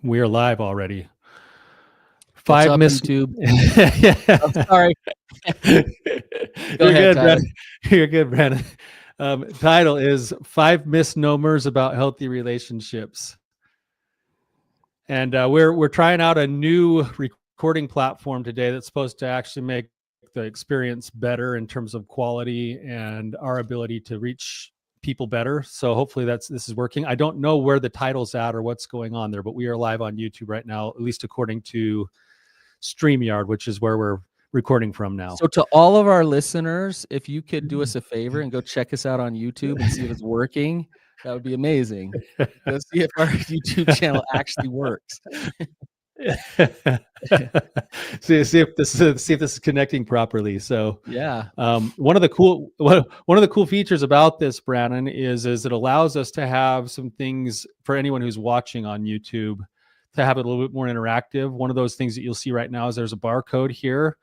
We are live already. What's Five up, miss. YouTube? I'm sorry. You're ahead, good, Tyler. Brandon. You're good, Brandon. Title is 5 Misnomers About Healthy Relationships. And we're trying out a new recording platform today that's supposed to actually make the experience better in terms of quality and our ability to reach people better. So hopefully this is working. I don't know where the title's at or what's going on there, but we are live on YouTube right now, at least according to StreamYard, which is where we're recording from now. So to all of our listeners, if you could do us a favor and go check us out on YouTube and see if it's working, that would be amazing. Go see if our YouTube channel actually works. see if this is connecting properly. So yeah, one of the cool features about this, Brannon, is it allows us to have some things for anyone who's watching on YouTube to have it a little bit more interactive. One of those things that you'll see right now is there's a barcode here.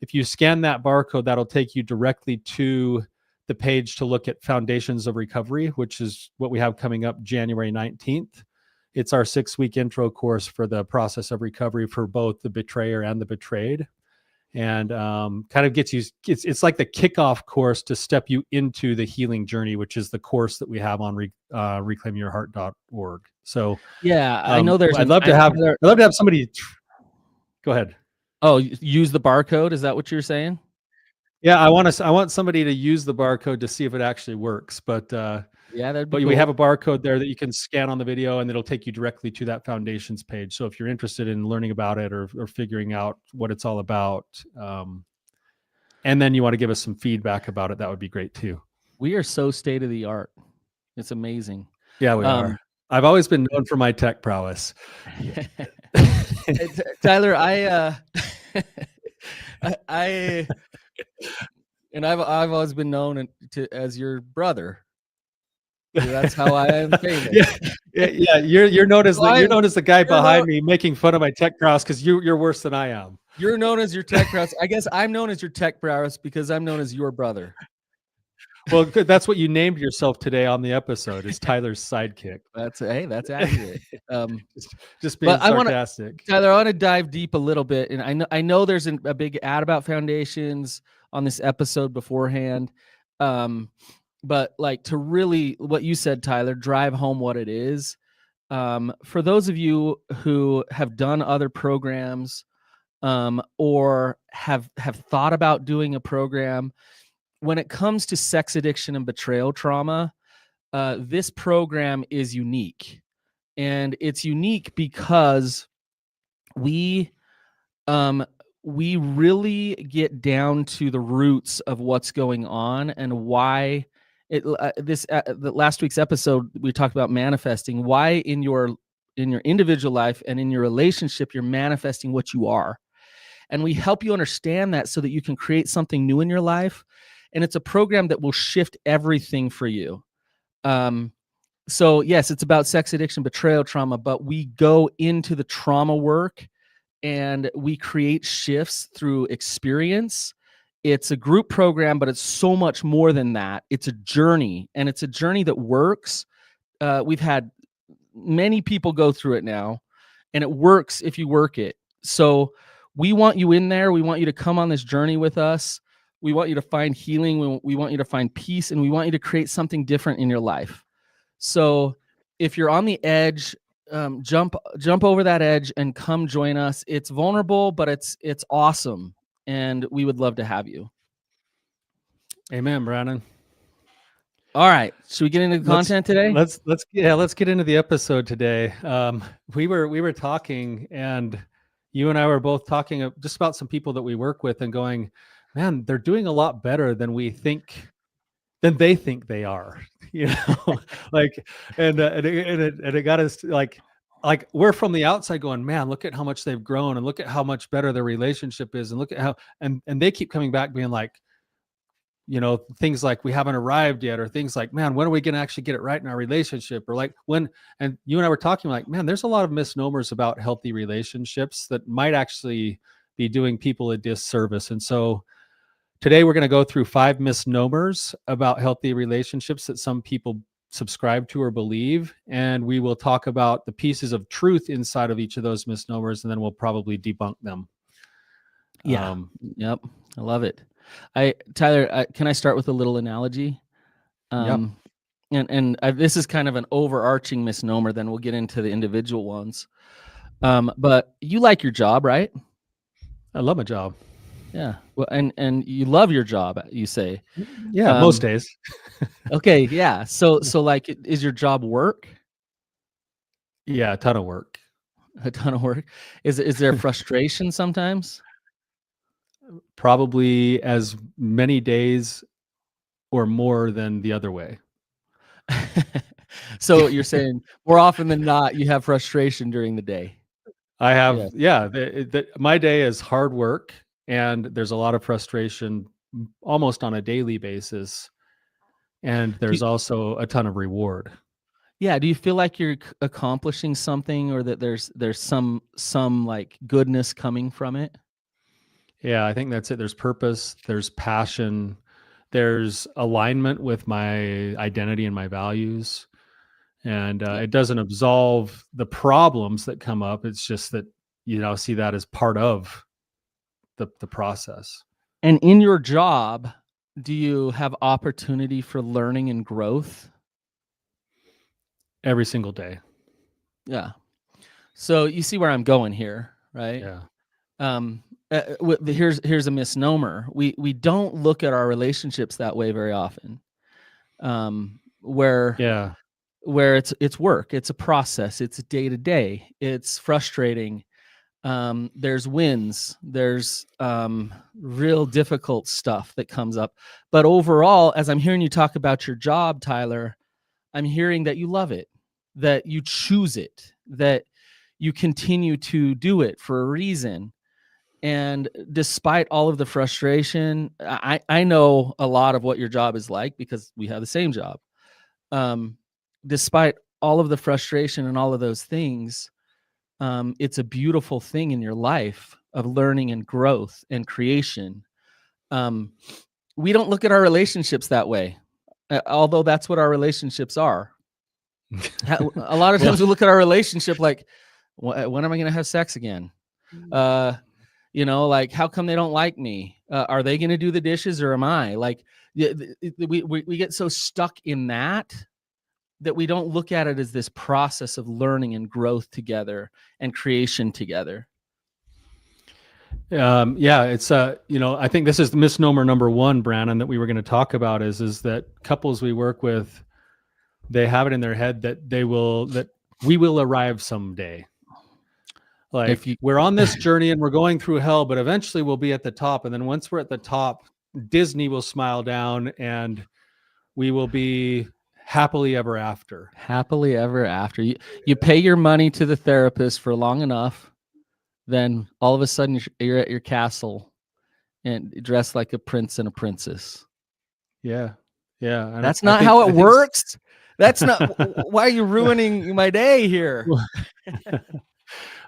If you scan that barcode, that'll take you directly to the page to look at Foundations of Recovery, which is what we have coming up January 19th. It's our 6-week intro course for the process of recovery for both the betrayer and the betrayed. And kind of gets you, it's like the kickoff course to step you into the healing journey, which is the course that we have on reclaimyourheart.org. So yeah, I know there's. I'd love to have somebody. Go ahead. Oh, use the barcode. Is that what you're saying? Yeah, I want somebody to use the barcode to see if it actually works. But yeah, that'd be cool. We have a barcode there that you can scan on the video, and it'll take you directly to that Foundations page. So if you're interested in learning about it or figuring out what it's all about, and then you want to give us some feedback about it, that would be great too. We are so state of the art. It's amazing. Yeah, we are. I've always been known for my tech prowess. Tyler, I've always been known as your brother. That's how I am famous. Yeah. You're known as the guy behind me making fun of my tech prowess because you're worse than I am. You're known as your tech prowess. I guess I'm known as your tech prowess because I'm known as your brother. Well, good. That's what you named yourself today on the episode, is Tyler's sidekick. That's accurate. Just being sarcastic. Tyler, I want to dive deep a little bit, and I know there's a big ad about foundations on this episode beforehand, but like to really what you said, Tyler, drive home what it is. For those of you who have done other programs, or have thought about doing a program. When it comes to sex addiction and betrayal trauma, this program is unique. And it's unique because we really get down to the roots of what's going on and why the last week's episode, we talked about manifesting, why in your individual life and in your relationship, you're manifesting what you are. And we help you understand that so that you can create something new in your life. And it's a program that will shift everything for you. So yes, it's about sex addiction, betrayal trauma, but we go into the trauma work and we create shifts through experience. It's a group program, but it's so much more than that. It's a journey, and it's a journey that works. We've had many people go through it now, and it works if you work it. So we want you in there. We want you to come on this journey with us. We want you to find healing. We want you to find peace, and we want you to create something different in your life. So if you're on the edge, jump over that edge and come join us. It's vulnerable, but it's awesome, and we would love to have you. Amen, Brannon. All right, should we get into the content today? Let's get into the episode today. We were talking, and you and I were both talking just about some people that we work with, and going, man, they're doing a lot better than they think they are, you know, like, and it got us like we're from the outside going, man, look at how much they've grown and look at how much better their relationship is. And look at how, and they keep coming back being like, you know, things like we haven't arrived yet, or things like, man, when are we going to actually get it right in our relationship? Or like and you and I were talking like, man, there's a lot of misnomers about healthy relationships that might actually be doing people a disservice. And so today we're going to go through 5 misnomers about healthy relationships that some people subscribe to or believe, and we will talk about the pieces of truth inside of each of those misnomers, and then we'll probably debunk them. Yeah. Yep. I love it. Tyler, can I start with a little analogy? Yep. This is kind of an overarching misnomer. Then we'll get into the individual ones. But you like your job, right? I love my job. Yeah. Well, and you love your job, you say. Yeah, most days. Okay. Yeah. So like, is your job work? Yeah, a ton of work. A ton of work. Is there frustration sometimes? Probably as many days or more than the other way. So you're saying more often than not, you have frustration during the day. I have, Yeah. my day is hard work, and there's a lot of frustration almost on a daily basis. And there's also a ton of reward. Yeah. Do you feel like you're accomplishing something, or that there's some like goodness coming from it? Yeah, I think that's it. There's purpose, there's passion, there's alignment with my identity and my values. And Yeah. it doesn't absolve the problems that come up. It's just that, see that as part of the process. And in your job, do you have opportunity for learning and growth? Every single day. Yeah. So you see where I'm going here, right? Yeah. Here's a misnomer. We don't look at our relationships that way very often. Where Yeah. it's work, it's a process, it's day to day, it's frustrating. There's wins, there's real difficult stuff that comes up. But overall, as I'm hearing you talk about your job, Tyler, I'm hearing that you love it, that you choose it, that you continue to do it for a reason. And despite all of the frustration, I know a lot of what your job is like because we have the same job. Despite all of the frustration and all of those things, it's a beautiful thing in your life of learning and growth and creation. We don't look at our relationships that way, although that's what our relationships are. A lot of times we look at our relationship like, when am I going to have sex again? Like, how come they don't like me? Are they going to do the dishes, or am I? Like, we get so stuck in that we don't look at it as this process of learning and growth together and creation together. Yeah, it's I think this is the misnomer number one, Brannon, that we were going to talk about is that couples we work with, they have it in their head that we will arrive someday. Like, we're on this journey and we're going through hell, but eventually we'll be at the top. And then once we're at the top, Disney will smile down and we will be happily ever after. Happily ever after. You pay your money to the therapist for long enough, then all of a sudden you're at your castle and dressed like a prince and a princess. Yeah. Yeah. That's not how it works. That's not why are you ruining my day here?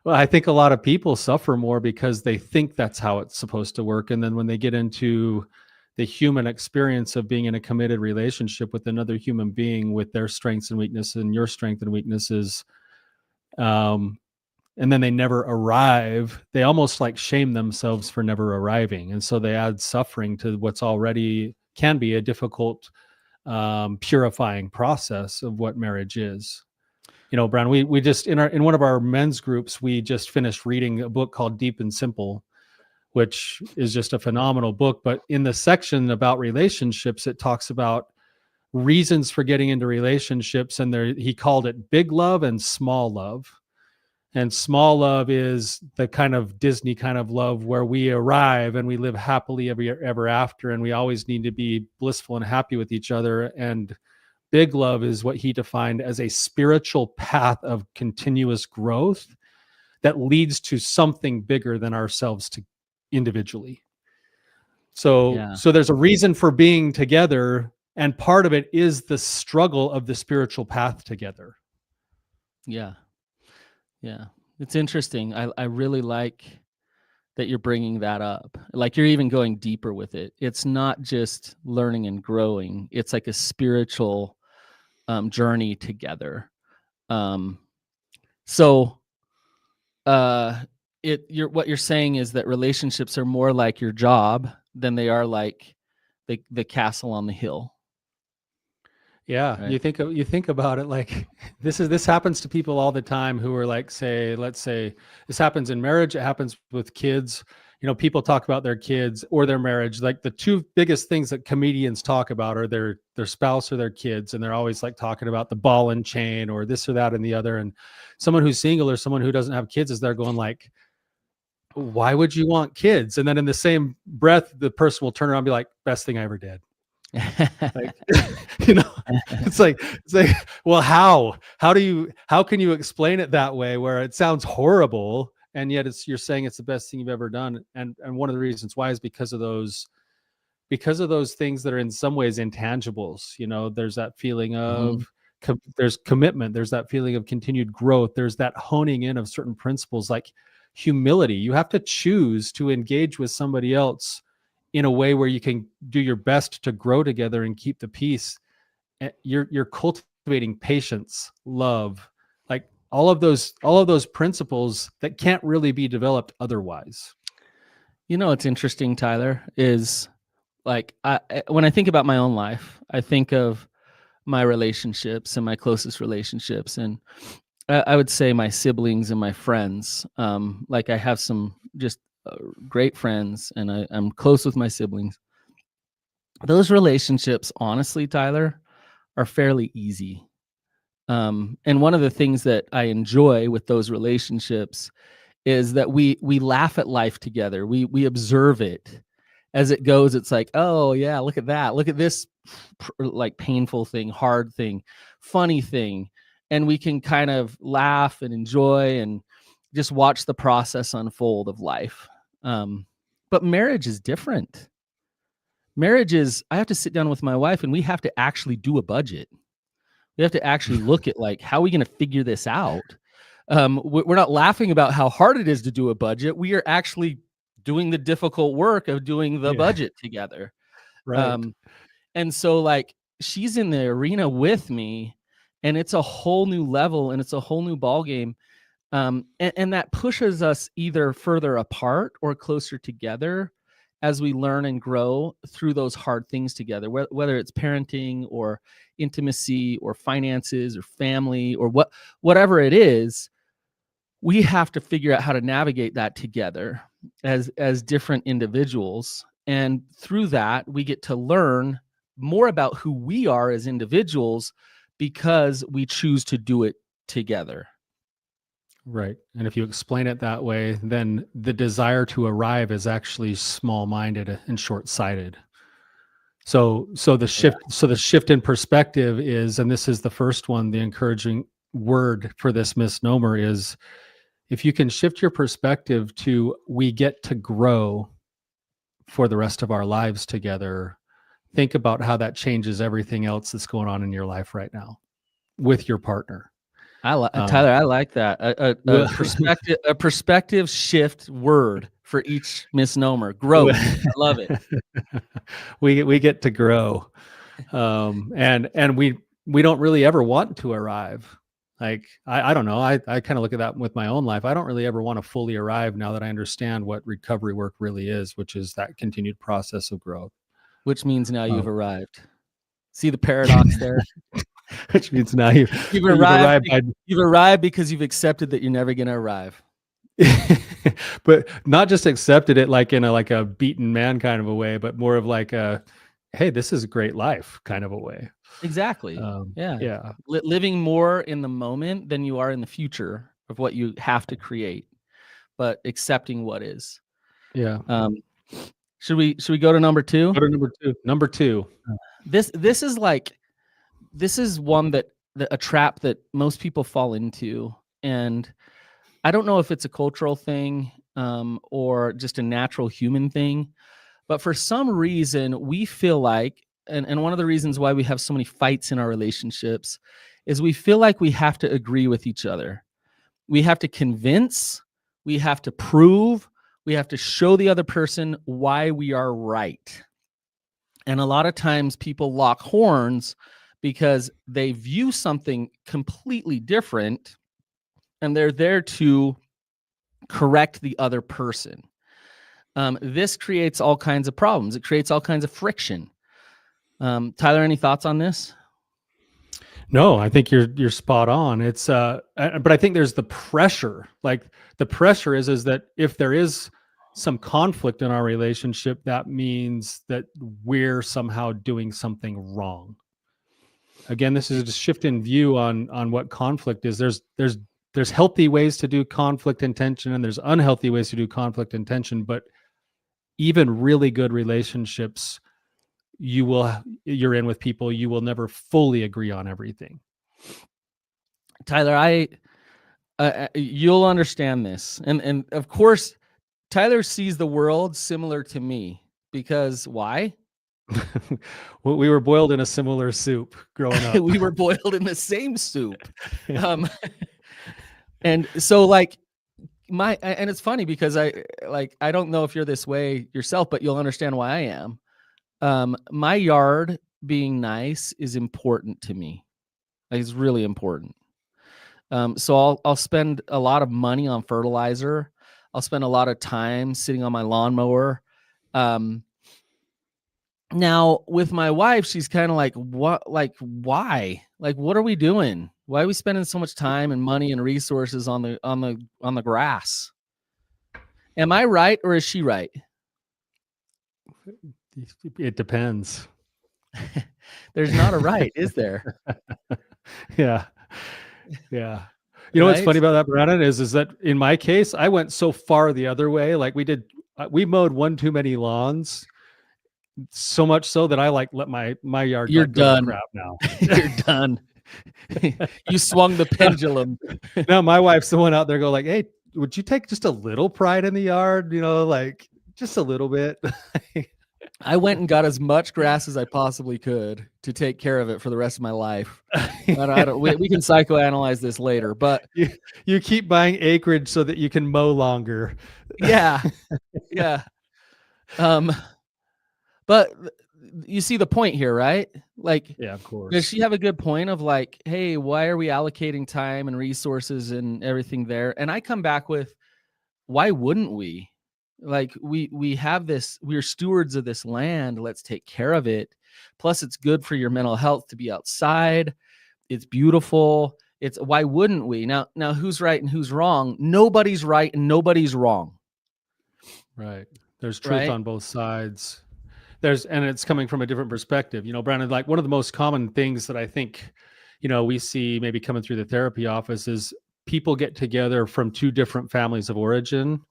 Well, I think a lot of people suffer more because they think that's how it's supposed to work. And then when they get into the human experience of being in a committed relationship with another human being with their strengths and weaknesses and your strengths and weaknesses, and then they never arrive, they almost like shame themselves for never arriving. And so they add suffering to what's already can be a difficult, purifying process of what marriage is. Brown, we just in one of our men's groups, we just finished reading a book called Deep and Simple, which is just a phenomenal book. But in the section about relationships, it talks about reasons for getting into relationships. And he called it big love and small love. And small love is the kind of Disney kind of love where we arrive and we live happily ever after. And we always need to be blissful and happy with each other. And big love is what he defined as a spiritual path of continuous growth that leads to something bigger than ourselves individually. So there's a reason for being together, and part of it is the struggle of the spiritual path together. Yeah. It's interesting. I really like that you're bringing that up. Like, you're even going deeper with it. It's not just learning and growing. It's like a spiritual journey together. So what you're saying is that relationships are more like your job than they are like the castle on the hill. Yeah, Right. you think about it like this happens to people all the time who are like, let's say this happens in marriage, it happens with kids. People talk about their kids or their marriage. Like the two biggest things that comedians talk about are their spouse or their kids, and they're always like talking about the ball and chain or this or that and the other. And someone who's single or someone who doesn't have kids is there going like, why would you want kids? And then in the same breath, the person will turn around and be like, best thing I ever did. Like, it's like, well, how can you explain it that way where it sounds horrible and yet you're saying it's the best thing you've ever done? And one of the reasons why is because of those things that are in some ways intangibles. There's that feeling of there's commitment, there's that feeling of continued growth, there's that honing in of certain principles like humility. You have to choose to engage with somebody else in a way where you can do your best to grow together and keep the peace. You're cultivating patience, love, like all of those principles that can't really be developed otherwise. What's interesting, Tyler, is like when I think about my own life, I think of my relationships and my closest relationships, and I would say my siblings and my friends. Like I have some just great friends, and I'm close with my siblings. Those relationships, honestly, Tyler, are fairly easy. And one of the things that I enjoy with those relationships is that we laugh at life together. We observe it as it goes. It's like, oh yeah, look at that. Look at this like painful thing, hard thing, funny thing. And we can kind of laugh and enjoy and just watch the process unfold of life. But marriage is different. Marriage is, I have to sit down with my wife and we have to actually do a budget. We have to actually look at like, how are we going to figure this out? We're not laughing about how hard it is to do a budget. We are actually doing the difficult work of doing the budget together. Right. And so like she's in the arena with me, and it's a whole new level and it's a whole new ball game. And that pushes us either further apart or closer together as we learn and grow through those hard things together, whether it's parenting or intimacy or finances or family or whatever it is. We have to figure out how to navigate that together as different individuals. And through that, we get to learn more about who we are as individuals because we choose to do it together. Right. And if you explain it that way, then the desire to arrive is actually small-minded and short-sighted. So the shift in perspective is, and this is the first one, the encouraging word for this misnomer is, if you can shift your perspective to we get to grow for the rest of our lives together, think about how that changes everything else that's going on in your life right now with your partner. Tyler, I like that. A perspective shift word for each misnomer. Growth. I love it. We get to grow. And we don't really ever want to arrive. Like, I don't know. I kind of look at that with my own life. I don't really ever want to fully arrive now that I understand what recovery work really is, which is that continued process of growth. Which means now you've arrived. See the paradox there? Which means now you've arrived. You've arrived because you've accepted that you're never going to arrive. But not just accepted it like in a beaten man kind of a way, but more of like a, hey, this is a great life kind of a way. Exactly. Yeah. Living more in the moment than you are in the future of what you have to create, but accepting what is. Yeah. Should we go to number two? Go to number two. This is one that a trap that most people fall into, and I don't know if it's a cultural thing or just a natural human thing, but for some reason we feel like, and one of the reasons why we have so many fights in our relationships is we feel like we have to agree with each other. We have to convince, we have to prove, we have to show the other person why we are right. And a lot of times people lock horns because they view something completely different and they're there to correct the other person. This creates all kinds of problems. It creates all kinds of friction. Tyler, any thoughts on this? No, I think you're spot on. It's but I think there's the pressure. Like the pressure is that if there is some conflict in our relationship, that means that we're somehow doing something wrong. Again, this is a shift in view on what conflict is. There's healthy ways to do conflict and tension, and there's unhealthy ways to do conflict and tension. But even really good relationships, you're in with people, you will never fully agree on everything. Tyler, you'll understand this, and of course, Tyler sees the world similar to me because why? Well, we were boiled in a similar soup growing up. We were boiled in the same soup. And so like and it's funny because I don't know if you're this way yourself, but you'll understand why I am. My yard being nice is important to me. Like, it's really important. So I'll spend a lot of money on fertilizer. I'll spend a lot of time sitting on my lawnmower. Now with my wife, she's kind of like, what, like, why? Like, what are we doing? Why are we spending so much time and money and resources on the grass? Am I right or is she right? It depends. There's not a right, is there? Yeah. You know what's funny about that, Brannon, is that in my case, I went so far the other way. Like we mowed one too many lawns, so much so that I let my yard. You're done. Crap now. You're done. You swung the pendulum. Now my wife's the one out there go like, hey, would you take just a little pride in the yard? Like just a little bit. I went and got as much grass as I possibly could to take care of it for the rest of my life. We can psychoanalyze this later, but you keep buying acreage so that you can mow longer. Yeah. But you see the point here, right? Like, yeah, of course. Does she have a good point of like, hey, why are we allocating time and resources and everything there? And I come back with, why wouldn't we? Like, we have this, we're stewards of this land. Let's take care of it. Plus, it's good for your mental health to be outside. It's beautiful. Why wouldn't we? Now, who's right and who's wrong? Nobody's right and nobody's wrong. Right. There's truth on both sides. And it's coming from a different perspective. Brandon, like one of the most common things that I think, we see maybe coming through the therapy office is people get together from two different families of origin.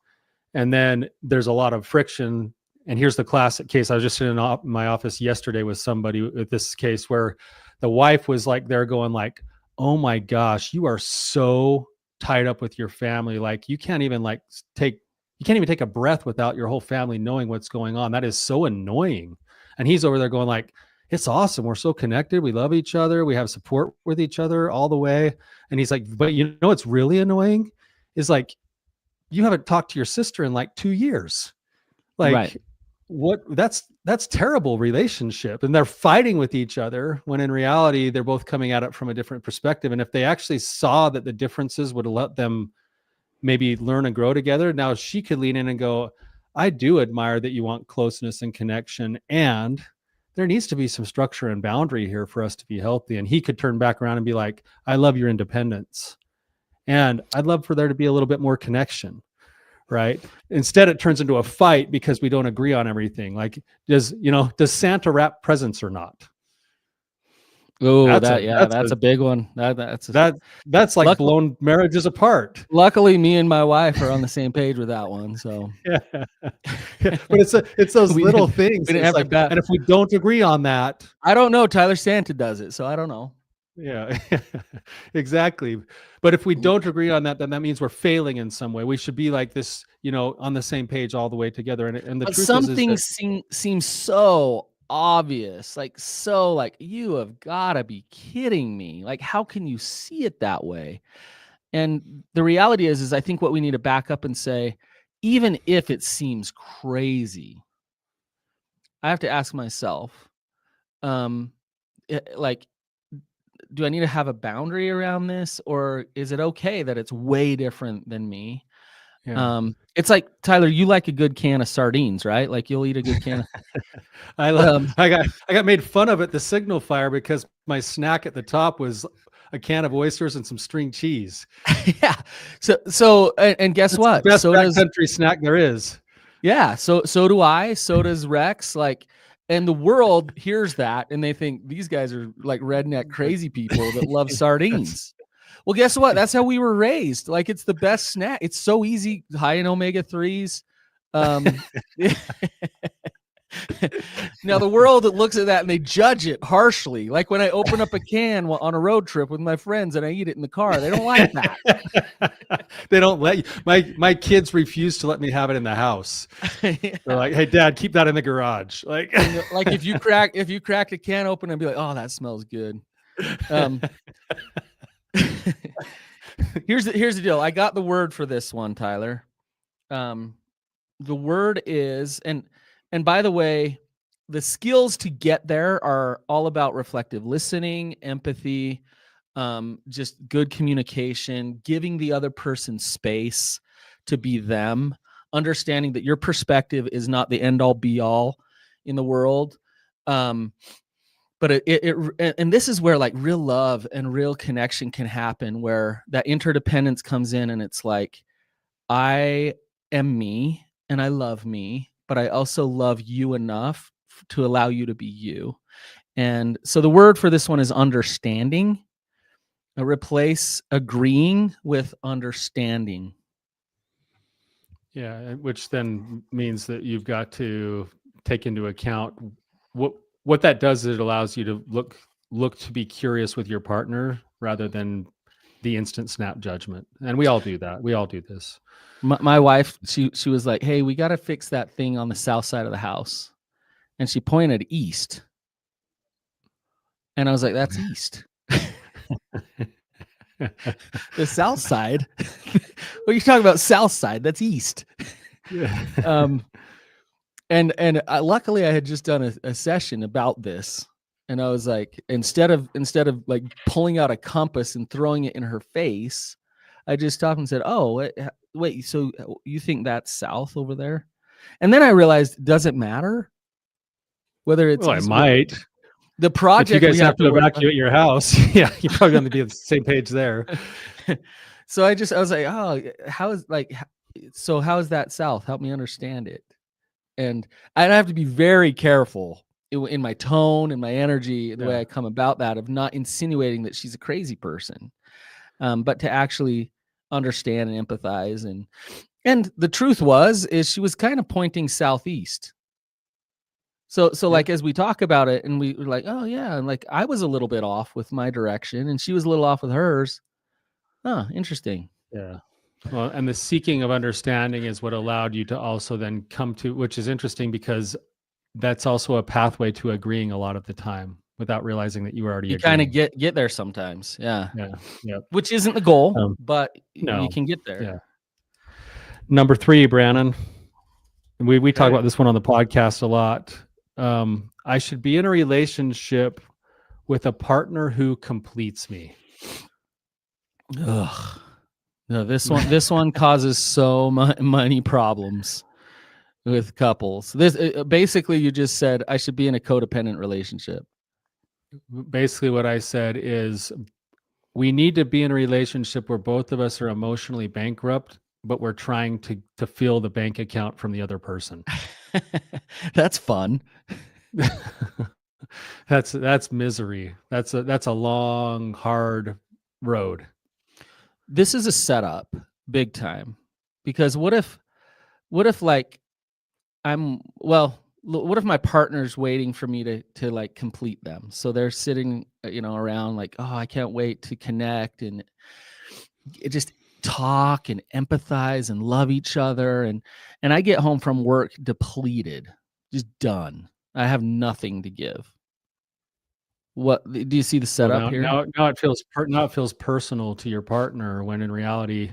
And then there's a lot of friction. And here's the classic case. I was just in my office yesterday with somebody with this case where the wife was like, they're going like, oh my gosh, you are so tied up with your family. Like you can't even take a breath without your whole family knowing what's going on. That is so annoying. And he's over there going like, it's awesome. We're so connected. We love each other. We have support with each other all the way. And he's like, but what's really annoying is like, you haven't talked to your sister in like 2 years. Like right. What that's terrible relationship. And they're fighting with each other when in reality, they're both coming at it from a different perspective. And if they actually saw that the differences would let them maybe learn and grow together, now she could lean in and go, I do admire that you want closeness and connection. And there needs to be some structure and boundary here for us to be healthy. And he could turn back around and be like, I love your independence. And I'd love for there to be a little bit more connection, right? Instead, it turns into a fight because we don't agree on everything. Like, does Santa wrap presents or not? Oh, that's a big one. That's like blown marriages apart. Luckily, me and my wife are on the same page with that one. So yeah. But it's those little things. And if we don't agree on that, I don't know. Tyler Santa does it, so I don't know. Yeah, exactly. But if we don't agree on that, then that means we're failing in some way. We should be like this, on the same page all the way together. And the truth some things seem so obvious, like you have got to be kidding me. Like, how can you see it that way? And the reality is I think what we need to back up and say, even if it seems crazy, I have to ask myself, like, do I need to have a boundary around this, or is it okay that it's way different than me? Yeah. It's like, Tyler, you like a good can of sardines, right? Like you'll eat a good can of um, I got made fun of at the Signal Fire because my snack at the top was a can of oysters and some string cheese. yeah. So and guess That's the what? best So does backcountry snack there is. Yeah, so do I, so does Rex, like, and the world hears that and they think these guys are like redneck crazy people that love That's sardines. Well, guess what? That's how we were raised. Like, it's the best snack. It's so easy, high in omega-3s. Now the world looks at that and they judge it harshly. Like when I open up a can on a road trip with my friends and I eat it in the car, they don't like that. They don't let you. My kids refuse to let me have it in the house. Yeah. They're like, "Hey, Dad, keep that in the garage." Like, Like if you crack a can open and be like, "Oh, that smells good." Here's the deal. I got the word for this one, Tyler. The word is, and by the way, the skills to get there are all about reflective listening, empathy, just good communication, giving the other person space to be them, understanding that your perspective is not the end all be all in the world. But and this is where like real love and real connection can happen, where that interdependence comes in, and it's like, I am me and I love me, but I also love you enough to allow you to be you. And so the word for this one is understanding. Replace agreeing with understanding. yeah, which then means that you've got to take into account what that does. Is it allows you to look to be curious with your partner rather than the instant snap judgment. And we all do that. We all do this. My wife, she was like, "Hey, we got to fix that thing on the south side of the house," and she pointed east, and I was like, "That's east." The south side. What are you talking about? South side? That's east. Yeah. And luckily I had just done a session about this, and I was like, instead of like pulling out a compass and throwing it in her face, I just stopped and said, "Oh, wait, so you think that's south over there?" And then I realized, does it matter whether it's Well, it east? might. The If you project we guys have have to to work on. evacuate your house, yeah, you're probably going to be on the same page there. So I was like, "Oh, how is that south? Help me understand it." And I have to be very careful in my tone and my energy, the way I come about that, of not insinuating that she's a crazy person, but to actually understand and empathize. And the truth is she was kind of pointing southeast. So like, as we talk about it, and we were like, "Oh yeah," and like I was a little bit off with my direction, and she was a little off with hers. Oh, interesting. Yeah. Well, and the seeking of understanding is what allowed you to also then come to, which is interesting because that's also a pathway to agreeing a lot of the time without realizing that you were already You kind of agreeing. get there sometimes, yeah. Yeah. Which isn't the goal, but No. you can get there. Yeah. Number 3, Brannon. We talk about this one on the podcast a lot. I should be in a relationship with a partner who completes me. Ugh. No, this one causes so many problems with couples. This basically, you just said I should be in a codependent relationship. Basically, what I said is we need to be in a relationship where both of us are emotionally bankrupt, but we're trying to fill the bank account from the other person. That's fun. That's misery. That's a long, hard road. This is a setup, big time. Because what if like what if my partner's waiting for me to like complete them? So they're sitting, around like, "Oh, I can't wait to connect and just talk and empathize and love each other." And I get home from work depleted, just done. I have nothing to give. What do you see the setup Well, here? now it feels personal to your partner when in reality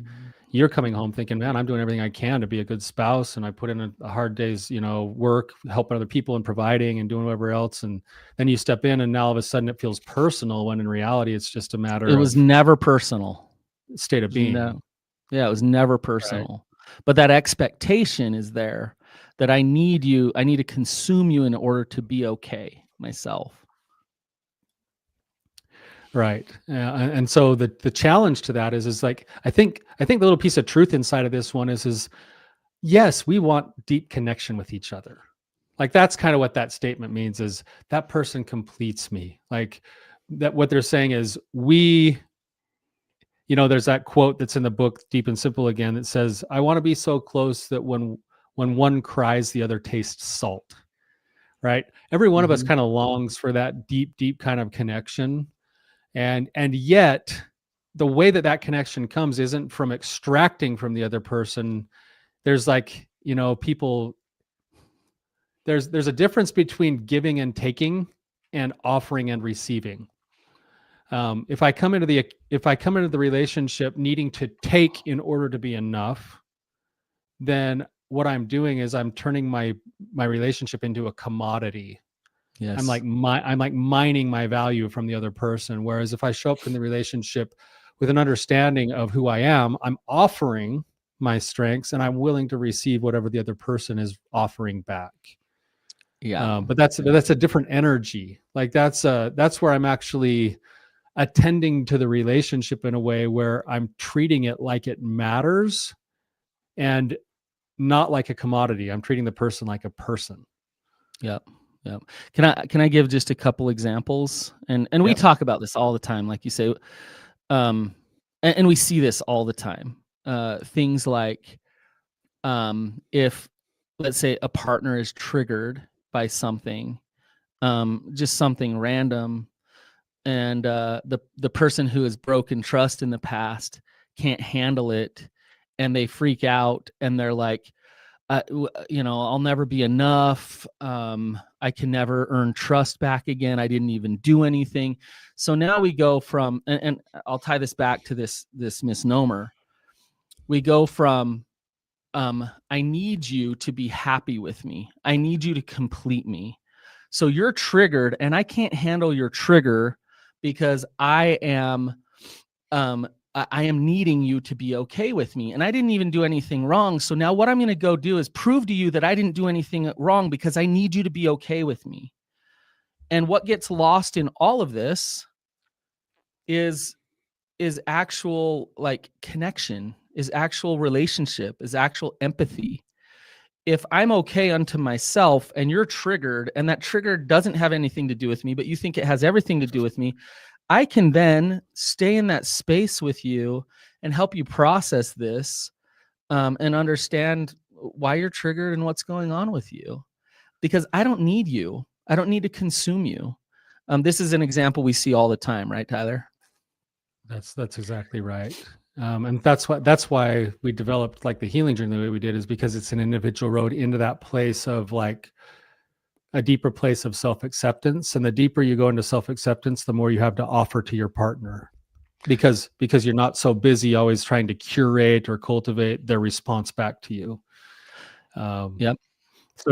you're coming home thinking, man, I'm doing everything I can to be a good spouse, and I put in a hard day's, work, helping other people and providing and doing whatever else. And then you step in, and now all of a sudden it feels personal, when in reality it's just a It matter was of never personal. state of being. No. Yeah, it was never Right. personal. But that expectation is there that I need to consume you in order to be okay myself. Right. And so the challenge to that is like, I think the little piece of truth inside of this one is yes, we want deep connection with each other. Like, that's kind of what that statement means, is that person completes me. Like, that what they're saying is, there's that quote that's in the book Deep and Simple again that says, I want to be so close that when one cries, the other tastes salt. Right? Every one of us kind of longs for that deep kind of connection. And yet the way that connection comes isn't from extracting from the other person. There's like, people, there's a difference between giving and taking, and offering and receiving. If I come into the relationship needing to take in order to be enough, then what I'm doing is I'm turning my relationship into a commodity. Yes. I'm like mining my value from the other person. Whereas if I show up in the relationship with an understanding of who I am, I'm offering my strengths, and I'm willing to receive whatever the other person is offering back. Yeah. But that's a different energy. Like, that's where I'm actually attending to the relationship in a way where I'm treating it like it matters, and not like a commodity. I'm treating the person like a person. Yep. Yep. Can I give just a couple examples? And we Yep. talk about this all the time, like you say, and we see this all the time. Things like, if, let's say, a partner is triggered by something, just something random, and the person who has broken trust in the past can't handle it, and they freak out, and they're like, I'll never be enough. I can never earn trust back again. I didn't even do anything. So now we go from, and I'll tie this back to this misnomer. We go from, I need you to be happy with me. I need you to complete me. So you're triggered, and I can't handle your trigger because I am needing you to be okay with me, and I didn't even do anything wrong. So now what I'm going to go do is prove to you that I didn't do anything wrong, because I need you to be okay with me. And what gets lost in all of this is actual, like, connection, is actual relationship, is actual empathy. If I'm okay unto myself, and you're triggered, and that trigger doesn't have anything to do with me, but you think it has everything to do with me, I can then stay in that space with you and help you process this, and understand why you're triggered and what's going on with you. Because I don't need you. I don't need to consume you. This is an example we see all the time, right, Tyler? That's exactly right. And that's why we developed, like, the healing journey the way we did, is because it's an individual road into that place of, like, a deeper place of self-acceptance. And the deeper you go into self-acceptance, the more you have to offer to your partner, because you're not so busy always trying to curate or cultivate their response back to you. Yep.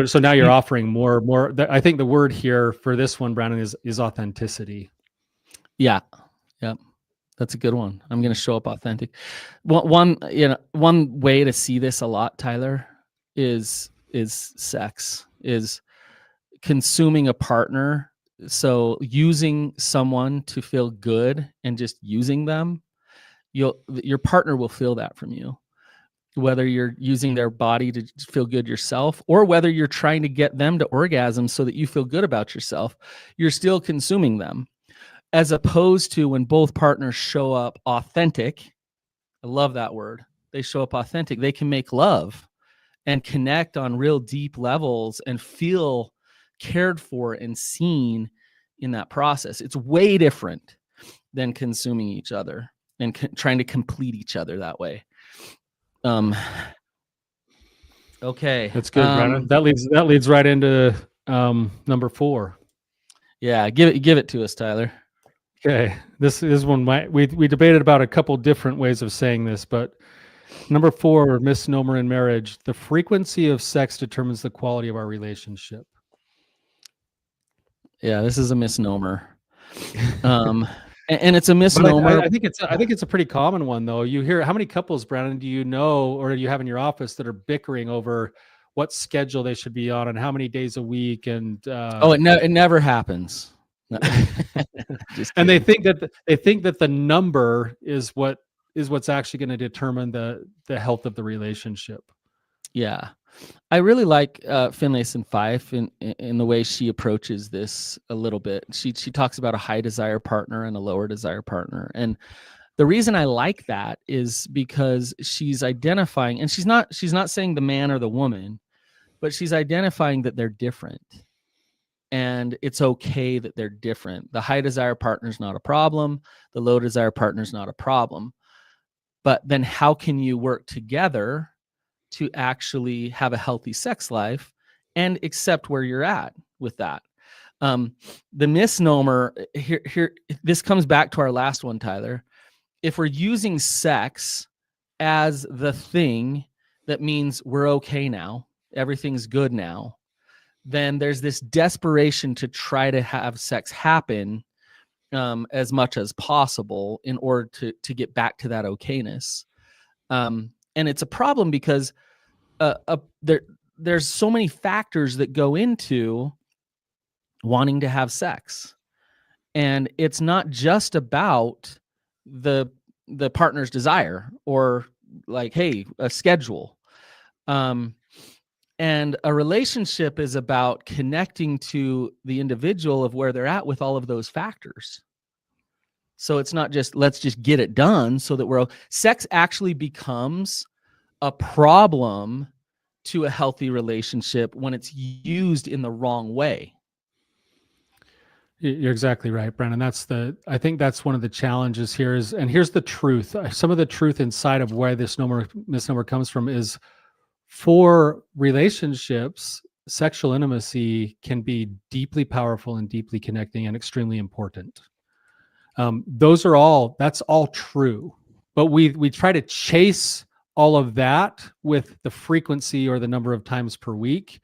So now you're offering more. I think the word here for this one, Brannon, is authenticity. Yeah. Yep. That's a good one. I'm going to show up authentic. One way to see this a lot, Tyler, is sex, is consuming a partner. So using someone to feel good and just using them, your partner will feel that from you. Whether you're using their body to feel good yourself, or whether you're trying to get them to orgasm so that you feel good about yourself, you're still consuming them. As opposed to when both partners show up authentic. I love that word. They show up authentic. They can make love and connect on real deep levels and feel cared for and seen in that process. It's way different than consuming each other and trying to complete each other that way. Okay. That's good, Brannon. That leads right into number 4. Yeah, give it to us, Tyler. Okay, this is one we debated about a couple different ways of saying this, but Number 4, misnomer in marriage. The frequency of sex determines the quality of our relationship. Yeah, this is a misnomer. And it's a But misnomer. I think it's a pretty common one, though. You hear, how many couples, Brandon, do you know or do you have in your office that are bickering over what schedule they should be on and how many days a week? And it never happens. No. Just and they kidding. think that the number is what's actually going to determine the health of the relationship. Yeah. I really like Finlayson and Fife in the way she approaches this a little bit. She talks about a high desire partner and a lower desire partner. And the reason I like that is because she's identifying, and she's not saying the man or the woman, but she's identifying that they're different. And it's okay that they're different. The high desire partner is not a problem. The low desire partner is not a problem. But then how can you work together to actually have a healthy sex life and accept where you're at with that? The misnomer here, this comes back to our last one, Tyler. If we're using sex as the thing that means we're okay now, everything's good now, then there's this desperation to try to have sex happen as much as possible in order to get back to that okayness. And it's a problem because there's so many factors that go into wanting to have sex. And it's not just about the partner's desire or like, hey, a schedule. And a relationship is about connecting to the individual of where they're at with all of those factors. So it's not just, let's just get it done so that sex actually becomes a problem to a healthy relationship when it's used in the wrong way. You're exactly right, Brandon. I think that's one of the challenges here is, and here's the truth. Some of the truth inside of where this misnomer comes from is, for relationships, sexual intimacy can be deeply powerful and deeply connecting and extremely important. That's all true. But we try to chase all of that with the frequency or the number of times per week.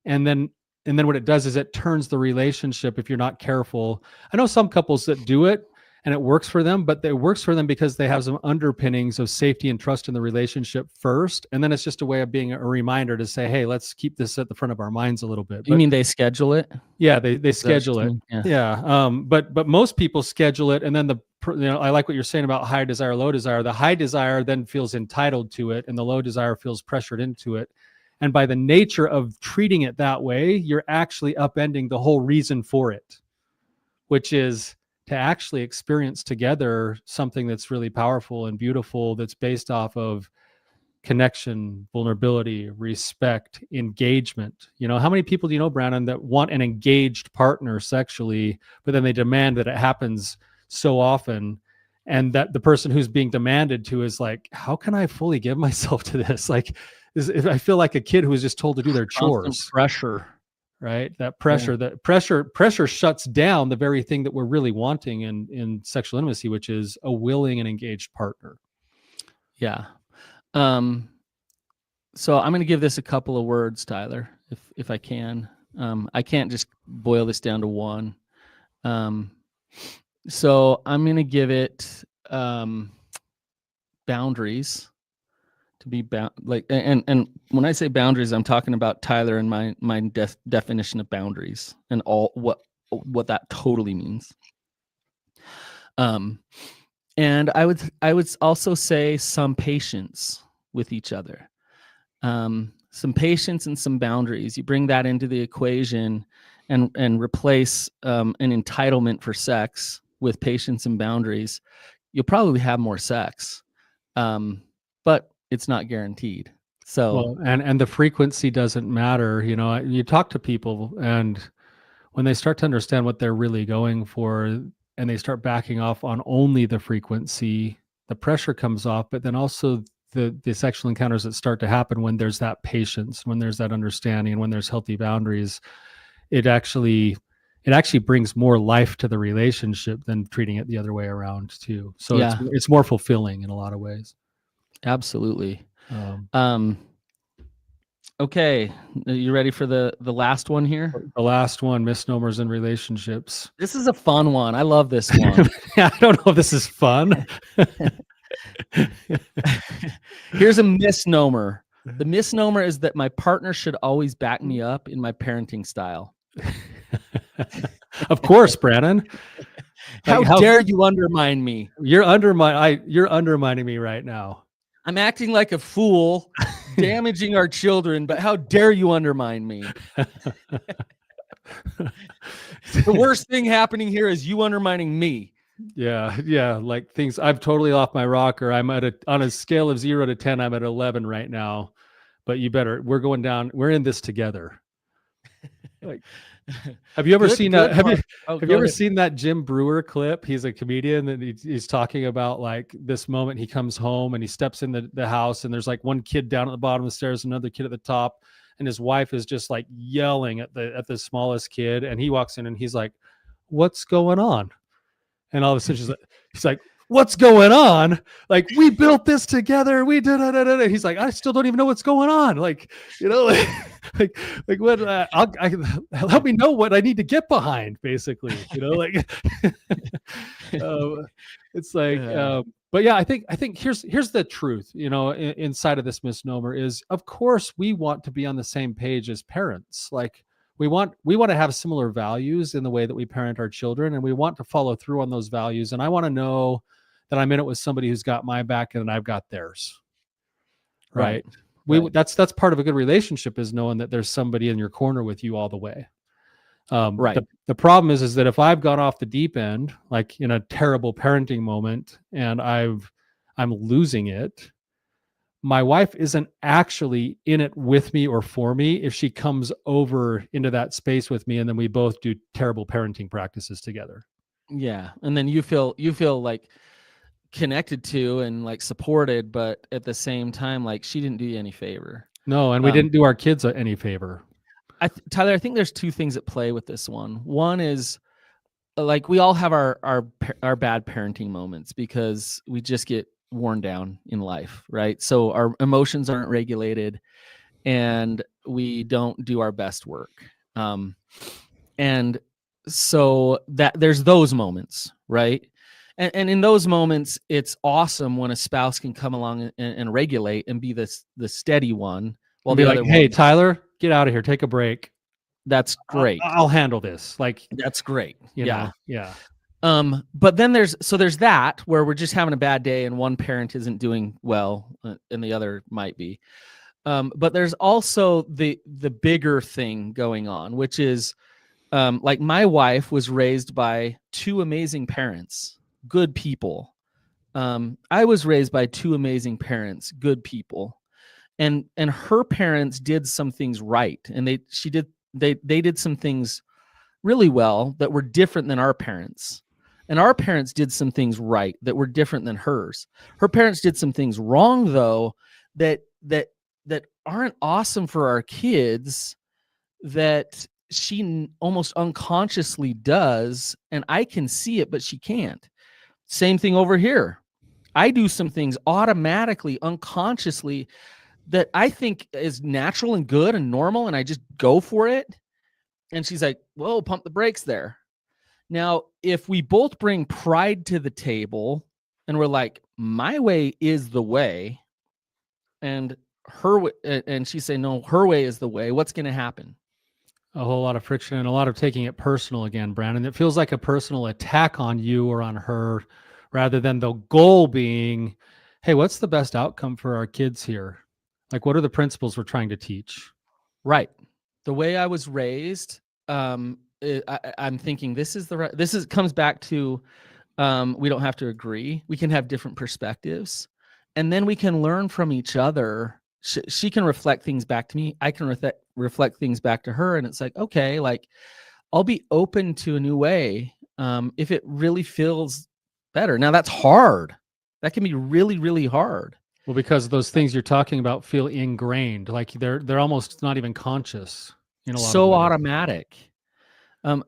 And then what it does is it turns the relationship, if you're not careful. I know some couples that do it and it works for them, but it works for them because they have some underpinnings of safety and trust in the relationship first. And then it's just a way of being a reminder to say, hey, let's keep this at the front of our minds a little bit. You mean they schedule it? Yeah, they schedule it. Yeah. But most people schedule it. And then I like what you're saying about high desire, low desire. The high desire then feels entitled to it, and the low desire feels pressured into it. And by the nature of treating it that way, you're actually upending the whole reason for it, which is to actually experience together something that's really powerful and beautiful, that's based off of connection, vulnerability, respect, engagement. How many people do you know, Brannon, that want an engaged partner sexually, but then they demand that it happens so often, and that the person who's being demanded to is like, how can I fully give myself to this? Like, I feel like a kid who was just told to do their chores. Constant pressure. Right? That pressure shuts down the very thing that we're really wanting in sexual intimacy, which is a willing and engaged partner. Yeah. So I'm going to give this a couple of words, Tyler, if I can. I can't just boil this down to one. So I'm going to give it boundaries. To be and when I say boundaries, I'm talking about Tyler and my definition of boundaries and all what that totally means. And I would also say some patience with each other, some patience and some boundaries. You bring that into the equation and replace an entitlement for sex with patience and boundaries. You'll probably have more sex, but it's not guaranteed. So, and the frequency doesn't matter. You talk to people, and when they start to understand what they're really going for, and they start backing off on only the frequency, the pressure comes off. But then also the sexual encounters that start to happen when there's that patience, when there's that understanding, and when there's healthy boundaries, it actually brings more life to the relationship than treating it the other way around too. So it's more fulfilling in a lot of ways. Absolutely. Um, Okay, are you ready for the last one here? the last one, misnomers in relationships. This is a fun one. I love this one. I don't know if this is fun. Here's a misnomer. The misnomer is that my partner should always back me up in my parenting style. Of course, Brannon. How dare you undermine me? You're undermining me right now. I'm acting like a fool, damaging our children, but how dare you undermine me? The worst thing happening here is you undermining me. Yeah, like things. I'm totally off my rocker. I'm on a scale of 0 to 10. I'm at 11 right now. But we're going down. We're in this together. Like, have you ever seen that? Have you ever seen that Jim Brewer clip? He's a comedian and he's talking about like this moment. He comes home and he steps in the house and there's like one kid down at the bottom of the stairs, another kid at the top, and his wife is just like yelling at the smallest kid. And he walks in and he's like, "What's going on?" And all of a sudden he's like, "What's going on? Like, we built this together. We did it." He's like, "I still don't even know what's going on." Like, like what? Help me know what I need to get behind, basically. Like, it's like, but yeah, I think here's the truth. Inside of this misnomer is, of course, we want to be on the same page as parents. Like, we want to have similar values in the way that we parent our children, and we want to follow through on those values. And I want to know that I'm in it with somebody who's got my back and I've got theirs. Right. That's part of a good relationship, is knowing that there's somebody in your corner with you all the way. Right. The problem is that if I've gone off the deep end, like in a terrible parenting moment, and I'm losing it, my wife isn't actually in it with me or for me if she comes over into that space with me and then we both do terrible parenting practices together. Yeah. And then you feel like connected to and like supported, but at the same time, like she didn't do you any favor. No, and we didn't do our kids any favor. Tyler, I think there's two things at play with this one. One is, like, we all have our bad parenting moments because we just get worn down in life, right? So our emotions aren't regulated and we don't do our best work. And so that there's those moments, right? And in those moments, it's awesome when a spouse can come along and regulate and be the steady one. While the other, hey, Tyler, get out of here, take a break. That's great. I'll handle this. Like, that's great. Yeah. But then there's that where we're just having a bad day and one parent isn't doing well and the other might be. But there's also the bigger thing going on, which is like my wife was raised by two amazing parents, good people. I was raised by two amazing parents, good people. And her parents did some things right. And they did some things really well that were different than our parents. And our parents did some things right that were different than hers. Her parents did some things wrong, though, that aren't awesome for our kids, that she almost unconsciously does. And I can see it, but she can't. Same thing over here. I do some things automatically, unconsciously, that I think is natural and good and normal, and I just go for it. And she's like, whoa, pump the brakes there. Now, if we both bring pride to the table and we're like, my way is the way, and she say, no, her way is the way, what's going to happen? A whole lot of friction and a lot of taking it personal again, Brannon. It feels like a personal attack on you or on her, rather than the goal being, hey, what's the best outcome for our kids here? Like, what are the principles we're trying to teach? Right. The way I was raised, I'm thinking this comes back to, we don't have to agree. We can have different perspectives, and then we can learn from each other. She can reflect things back to me. I can reflect things back to her. And it's like, okay, like, I'll be open to a new way if it really feels better. Now, that's hard. That can be really, really hard. Well, because those things you're talking about feel ingrained, like they're almost not even conscious. So automatic.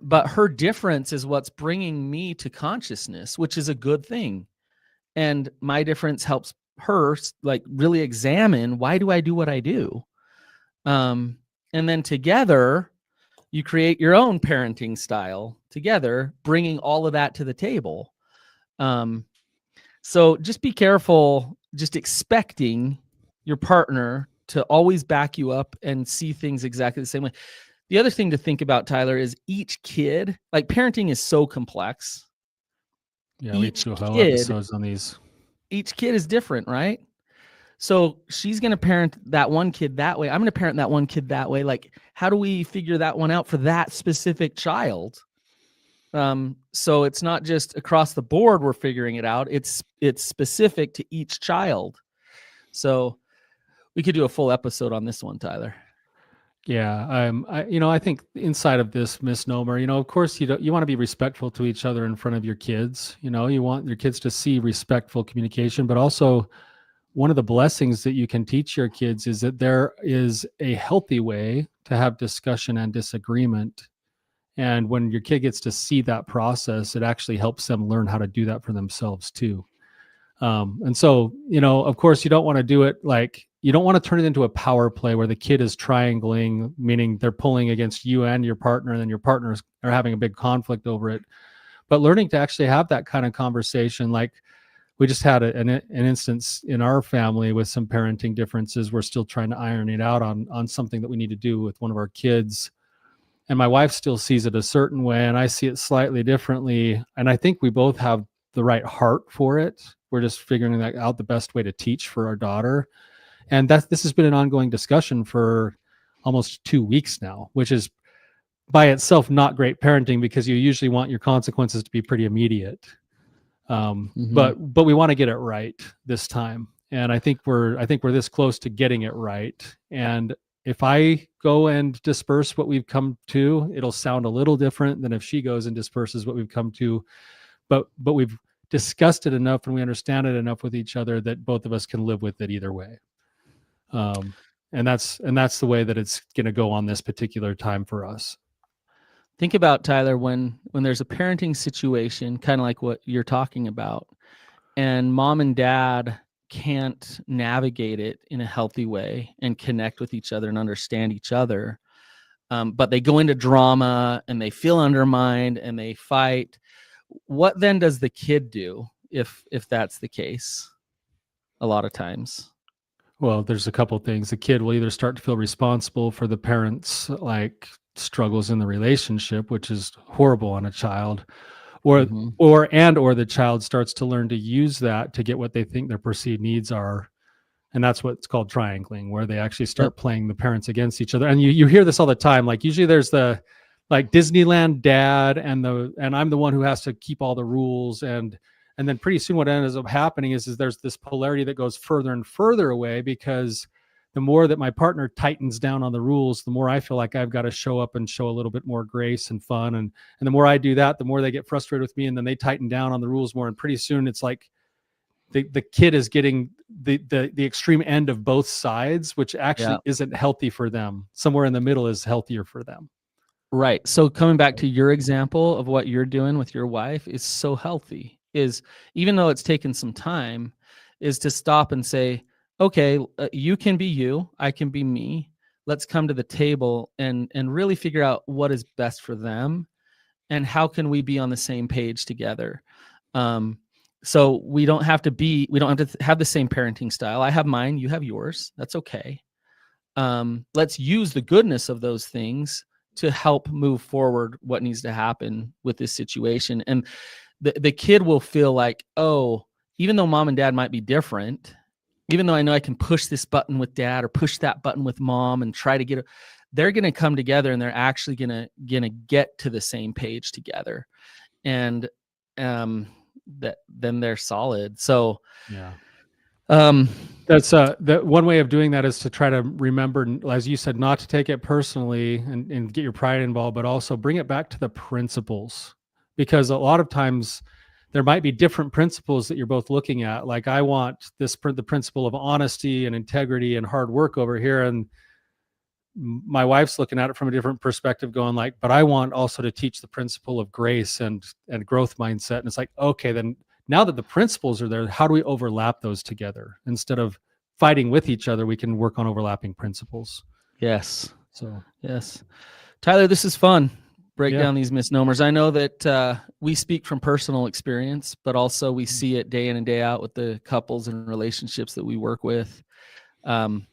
But her difference is what's bringing me to consciousness, which is a good thing. And my difference helps her like really examine, why do I do what I do? And then together you create your own parenting style together, bringing all of that to the table. So just be careful, just expecting your partner to always back you up and see things exactly the same way. The other thing to think about, Tyler, is each kid, like parenting is so complex. Yeah, we Each do whole kid, episodes on these. each kid is different, right? So she's going to parent that one kid that way. I'm going to parent that one kid that way. Like, how do we figure that one out for that specific child? So it's not just across the board we're figuring it out. It's specific to each child. So we could do a full episode on this one, Tyler. Yeah, I think inside of this misnomer, of course, you want to be respectful to each other in front of your kids. You want your kids to see respectful communication, but also one of the blessings that you can teach your kids is that there is a healthy way to have discussion and disagreement. And when your kid gets to see that process, it actually helps them learn how to do that for themselves too. And so, of course, you don't want to do it like, you don't want to turn it into a power play where the kid is triangling, meaning they're pulling against you and your partner, and then your partners are having a big conflict over it. But learning to actually have that kind of conversation, like we just had an instance in our family with some parenting differences. We're still trying to iron it out on something that we need to do with one of our kids. And my wife still sees it a certain way, and I see it slightly differently. And I think we both have the right heart for it. We're just figuring out the best way to teach for our daughter. And this has been an ongoing discussion for almost 2 weeks now, which is by itself not great parenting, because you usually want your consequences to be pretty immediate. But we want to get it right this time. And I think we're this close to getting it right. And if I go and disperse what we've come to, it'll sound a little different than if she goes and disperses what we've come to. But we've discussed it enough and we understand it enough with each other that both of us can live with it either way. And that's the way that it's going to go on this particular time for us. Think about, Tyler, when there's a parenting situation, kind of like what you're talking about, and mom and dad can't navigate it in a healthy way and connect with each other and understand each other. But they go into drama and they feel undermined and they fight. What then does the kid do if that's the case? A lot of times. Well, there's a couple things. The kid will either start to feel responsible for the parents' like struggles in the relationship, which is horrible on a child, or the child starts to learn to use that to get what they think their perceived needs are. And that's what's called triangling, where they actually start playing the parents against each other. And you hear this all the time. Like usually there's the like Disneyland dad and I'm the one who has to keep all the rules. And then pretty soon what ends up happening is there's this polarity that goes further and further away, because the more that my partner tightens down on the rules, the more I feel like I've got to show up and show a little bit more grace and fun. And the more I do that, the more they get frustrated with me, and then they tighten down on the rules more. And pretty soon it's like the kid is getting the extreme end of both sides, which actually isn't healthy for them. Somewhere in the middle is healthier for them. Right. So coming back to your example of what you're doing with your wife is so healthy, is even though it's taken some time, is to stop and say, okay, you can be you, I can be me. Let's come to the table and really figure out what is best for them and how can we be on the same page together. So we don't have to have the same parenting style. I have mine, you have yours. That's okay. Let's use the goodness of those things to help move forward what needs to happen with this situation. And the kid will feel like, oh, even though mom and dad might be different, even though I know I can push this button with dad or push that button with mom and try to get it, they're going to come together and they're actually going to get to the same page together. And then they're solid. So yeah. That's that one way of doing that is to try to remember, as you said, not to take it personally and get your pride involved, but also bring it back to the principles, because a lot of times there might be different principles that you're both looking at. Like I want the principle of honesty and integrity and hard work over here, and my wife's looking at it from a different perspective, going like, but I want also to teach the principle of grace and growth mindset. And it's like, okay, then Now that the principles are there, how do we overlap those together? Instead of fighting with each other, we can work on overlapping principles. Yes. So Yes. Tyler, this is fun. Break Yeah. down these misnomers. I know that we speak from personal experience, but also we see it day in and day out with the couples and relationships that we work with. And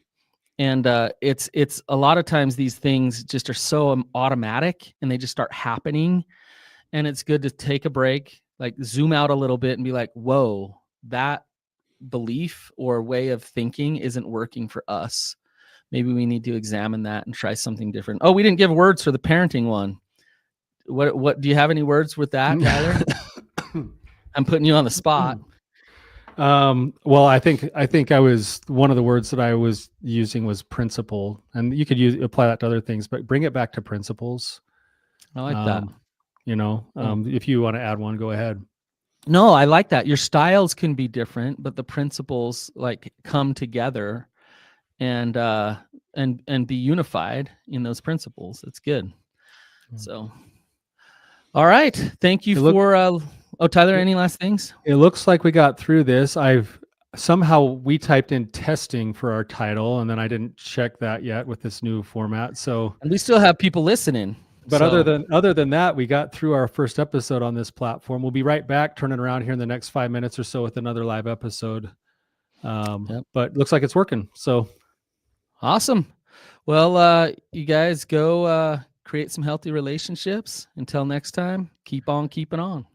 it's a lot of times these things just are so automatic and they just start happening. And it's good to take a break, like zoom out a little bit and be like, whoa, that belief or way of thinking isn't working for us. Maybe we need to examine that and try something different. Oh, we didn't give words for the parenting one. What do you have any words with that, Tyler? I'm putting you on the spot. Well, I think I was, one of the words that I was using was principle, and you could apply that to other things, but bring it back to principles. I like that. If you want to add one, go ahead. No, I like that. Your styles can be different, but the principles like come together and be unified in those principles. It's good. So, all right. Thank you for Tyler, any last things? It looks like we got through this. We typed in testing for our title, and then I didn't check that yet with this new format. So, and we still have people listening. But other than that, we got through our first episode on this platform. We'll be right back, turning around here in the next 5 minutes or so with another live episode. But looks like it's working. So awesome. Well, you guys go create some healthy relationships. Until next time, keep on keeping on.